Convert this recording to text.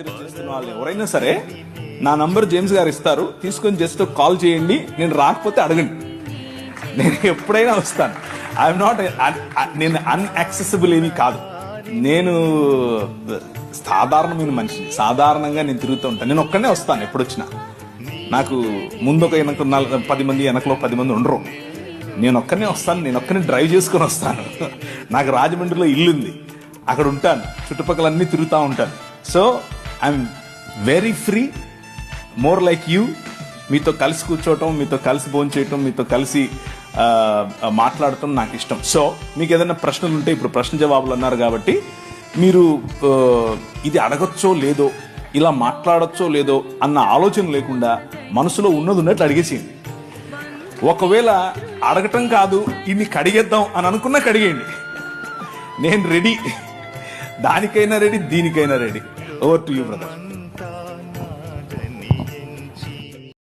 చేస్తున్న వాళ్ళు ఎవరైనా సరే నా నంబర్ జేమ్స్ గారు ఇస్తారు, తీసుకొని జస్ట్ కాల్ చేయండి. నేను రాకపోతే అడగండి, నేను ఎప్పుడైనా వస్తాను. ఐఎమ్ నాట్, నేను అన్యాక్సెసిబుల్ ఏమీ కాదు. నేను సాధారణమైన మనిషిని, సాధారణంగా నేను తిరుగుతూ ఉంటాను. నేను ఒక్కనే వస్తాను ఎప్పుడు వచ్చినా. నాకు ముందు ఒక 10 మంది, వెనకలో 10 మంది ఉండరు. నేను ఒక్కనే వస్తాను, నేను ఒక్కనే డ్రైవ్ చేసుకొని వస్తాను. నాకు రాజమండ్రిలో ఇల్లు ఉంది, అక్కడ ఉంటాను, చుట్టుపక్కల అన్నీ తిరుగుతూ ఉంటాను. So I'm very free, more like you. మీతో కలిసి కూర్చోవటం, మీతో కలిసి భోంచేయటం, మీతో కలిసి మాట్లాడటం నాకు ఇష్టం. సో మీకు ఏదైనా ప్రశ్నలు ఉంటే, ఇప్పుడు ప్రశ్న జవాబులు అన్నారు కాబట్టి మీరు ఇది అడగచ్చో లేదో, ఇలా మాట్లాడచ్చో లేదో అన్న ఆలోచన లేకుండా మనసులో ఉన్నది ఉన్నట్లు అడిగేసేయండి. ఒకవేళ అడగటం కాదు, ఇన్ని కడిగేద్దాం అని అనుకున్నా కడిగేయండి. నేను రెడీ, దానికైనా రెడీ, దీనికైనా ready. Over to you brother.